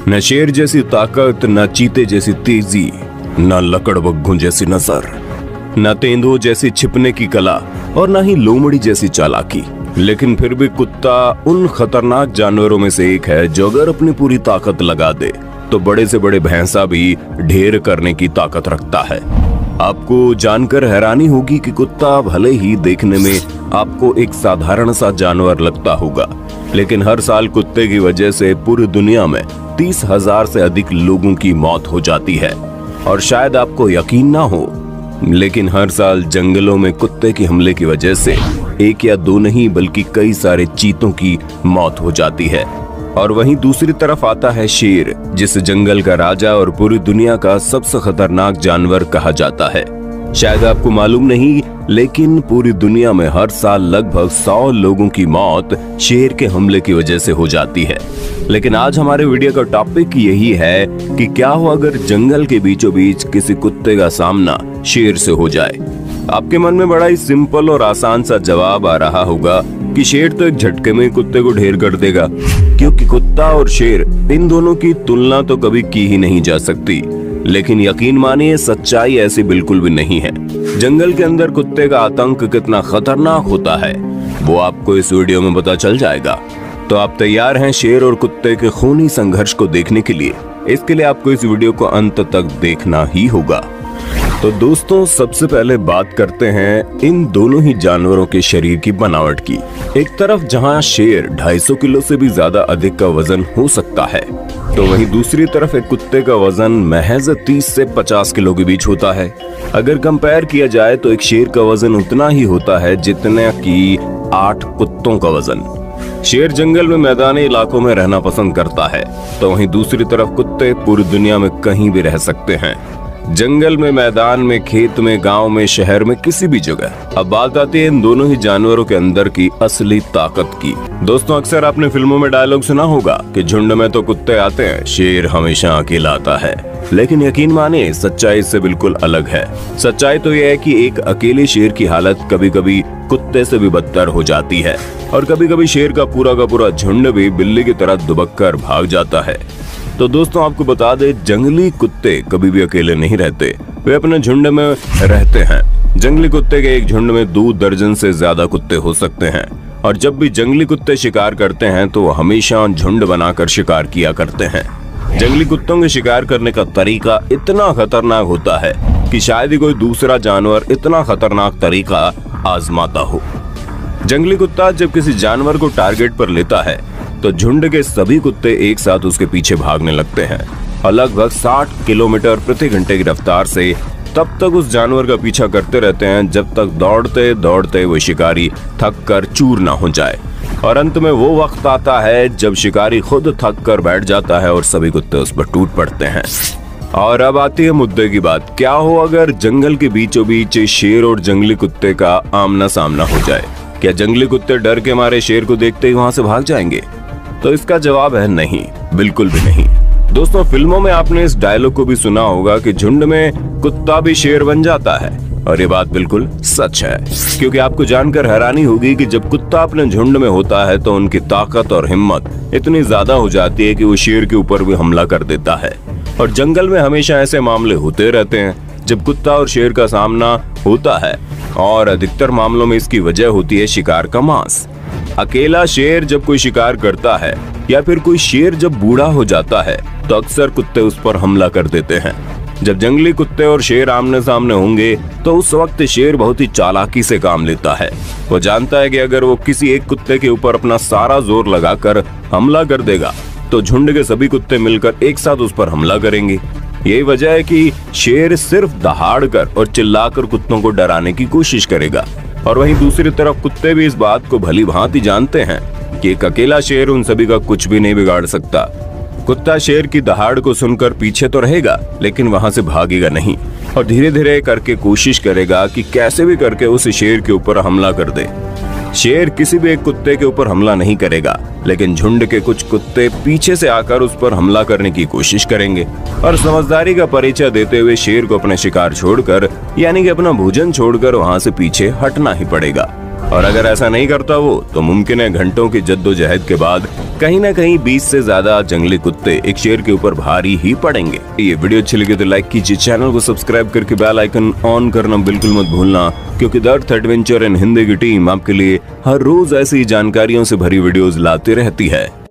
न शेर जैसी ताकत, न चीते जैसी तेजी, न लकड़बग्घों जैसी नजर, न तेंदुओं जैसी छिपने की कला और न ही लोमड़ी जैसी चालाकी। लेकिन फिर भी कुत्ता उन खतरनाक जानवरों में से एक है जो अगर अपनी पूरी ताकत लगा दे तो बड़े से बड़े भैंसा भी ढेर करने की ताकत रखता है। आपको जानकर हैरानी होगी कि कुत्ता भले ही देखने में आपको एक साधारण सा जानवर लगता होगा, लेकिन हर साल कुत्ते की वजह से पूरी दुनिया में 30,000 से अधिक लोगों की मौत हो जाती है। और शायद आपको यकीन ना हो, लेकिन हर साल जंगलों में कुत्ते के हमले की वजह से एक या दो नहीं बल्कि कई सारे चीतों की मौत हो जाती है। और वहीं दूसरी तरफ आता है शेर, जिसे जंगल का राजा और पूरी दुनिया का सबसे खतरनाक जानवर कहा जाता है। शायद आपको मालूम नहीं, लेकिन पूरी दुनिया में हर साल लगभग 100 लोगों की मौत शेर के हमले की वजह से हो जाती है। लेकिन आज हमारे वीडियो का टॉपिक यही है कि क्या हो अगर जंगल के बीचों बीच किसी कुत्ते का सामना शेर से हो जाए। आपके मन में बड़ा ही सिंपल और आसान सा जवाब आ रहा होगा कि शेर तो एक झटके में कुत्ते को ढेर कर देगा, क्योंकि कुत्ता और शेर इन दोनों की तुलना तो कभी की ही नहीं जा सकती। लेकिन यकीन मानिए, सच्चाई ऐसी बिल्कुल भी नहीं है। जंगल के अंदर कुत्ते का आतंक कितना खतरनाक होता है वो आपको इस वीडियो में पता चल जाएगा। तो आप तैयार हैं शेर और कुत्ते के खूनी संघर्ष को देखने के लिए? इसके लिए आपको इस वीडियो को अंत तक देखना ही होगा। तो दोस्तों, सबसे पहले बात करते हैं इन दोनों ही जानवरों के शरीर की बनावट की। एक तरफ जहां शेर 250 किलो से भी ज्यादा अधिक का वजन हो सकता है, तो वहीं दूसरी तरफ एक कुत्ते का वजन महज 30 से 50 किलो के बीच होता है। अगर कंपेयर किया जाए तो एक शेर का वजन उतना ही होता है जितना कि 8 कुत्तों का वजन। शेर जंगल में मैदानी इलाकों में रहना पसंद करता है, तो वहीं दूसरी तरफ कुत्ते पूरी दुनिया में कहीं भी रह सकते हैं। जंगल में, मैदान में, खेत में, गांव में, शहर में, किसी भी जगह। अब बात आती है इन दोनों ही जानवरों के अंदर की असली ताकत की। दोस्तों, अक्सर आपने फिल्मों में डायलॉग सुना होगा कि झुंड में तो कुत्ते आते हैं, शेर हमेशा अकेला आता है। लेकिन यकीन माने, सच्चाई इससे बिल्कुल अलग है। सच्चाई तो यह है कि एक अकेले शेर की हालत कभी कभी कुत्ते से भी बदतर हो जाती है, और कभी कभी शेर का पूरा झुंड भी बिल्ली की तरह दुबक कर भाग जाता है। तो दोस्तों, आपको बता दे, जंगली कुत्ते कभी भी अकेले नहीं रहते, वे अपने झुंड में रहते हैं। जंगली कुत्ते के एक झुंड में 2 दर्जन से ज्यादा कुत्ते हो सकते हैं, और जब भी जंगली कुत्ते शिकार करते हैं तो वो हमेशा झुंड बनाकर शिकार किया करते हैं। जंगली कुत्तों के शिकार करने का तरीका इतना खतरनाक होता है कि शायद ही कोई दूसरा जानवर इतना खतरनाक तरीका आजमाता हो। जंगली कुत्ता जब किसी जानवर को टारगेट पर लेता है तो झुंड के सभी कुत्ते एक साथ उसके पीछे भागने लगते हैं, और लगभग 60 किलोमीटर प्रति घंटे की रफ्तार से तब तक उस जानवर का पीछा करते रहते हैं जब तक दौड़ते दौड़ते वो शिकारी थक कर चूर ना हो जाए। और अंत में वो वक्त आता है जब शिकारी खुद थक कर बैठ जाता है और सभी कुत्ते उस पर टूट पड़ते हैं। और अब आती है मुद्दे की बात, क्या हो अगर जंगल के बीचों बीच शेर और जंगली कुत्ते का आमना सामना हो जाए? क्या जंगली कुत्ते डर के मारे शेर को देखते ही वहां से भाग जाएंगे? तो इसका जवाब है नहीं, बिल्कुल भी नहीं। दोस्तों, फिल्मों में आपने इस डायलॉग को भी सुना होगा कि झुंड में कुत्ता भी शेर बन जाता है, और ये बात बिल्कुल सच है। क्योंकि आपको जानकर हैरानी होगी कि जब कुत्ता अपने झुंड में होता है तो उनकी ताकत और हिम्मत इतनी ज्यादा हो जाती है कि वो शेर के ऊपर भी हमला कर देता है। और जंगल में हमेशा ऐसे मामले होते रहते हैं जब कुत्ता और शेर का सामना होता है, और अधिकतर मामलों में इसकी वजह होती है शिकार का मांस। अकेला शेर जब कोई शिकार करता है, या फिर कोई शेर जब बूढ़ा हो जाता है, तो अक्सर कुत्ते उस पर हमला कर देते हैं। जब जंगली कुत्ते और शेर आमने सामने होंगे तो उस वक्त शेर बहुत ही चालाकी से काम लेता है। वो जानता है कि अगर वो किसी एक कुत्ते के ऊपर अपना सारा जोर लगाकर हमला कर देगा तो झुंड के सभी कुत्ते मिलकर एक साथ उस पर हमला करेंगे। यही वजह है कि शेर सिर्फ दहाड़कर और चिल्लाकर कुत्तों को डराने की कोशिश करेगा, और वहीं दूसरी तरफ कुत्ते भी इस बात को भली भांति जानते हैं कि एक अकेला शेर उन सभी का कुछ भी नहीं बिगाड़ सकता। कुत्ता शेर की दहाड़ को सुनकर पीछे तो रहेगा, लेकिन वहां से भागेगा नहीं, और धीरे धीरे करके कोशिश करेगा कि कैसे भी करके उस शेर के ऊपर हमला कर दे। शेर किसी भी एक कुत्ते के ऊपर हमला नहीं करेगा, लेकिन झुंड के कुछ कुत्ते पीछे से आकर उस पर हमला करने की कोशिश करेंगे, और समझदारी का परिचय देते हुए शेर को अपने शिकार छोड़कर, यानी कि अपना भोजन छोड़कर वहां से पीछे हटना ही पड़ेगा। और अगर ऐसा नहीं करता वो, तो मुमकिन है घंटों की जद्दोजहद के बाद कहीं ना कहीं 20 से ज्यादा जंगली कुत्ते एक शेर के ऊपर भारी ही पड़ेंगे। ये वीडियो अच्छी लगी तो लाइक कीजिए, चैनल को सब्सक्राइब करके बेल आइकन ऑन करना बिल्कुल मत भूलना, क्योंकि the earth adventure in Hindi की टीम आपके लिए हर रोज ऐसी जानकारियों से भरी वीडियोस लाती रहती है।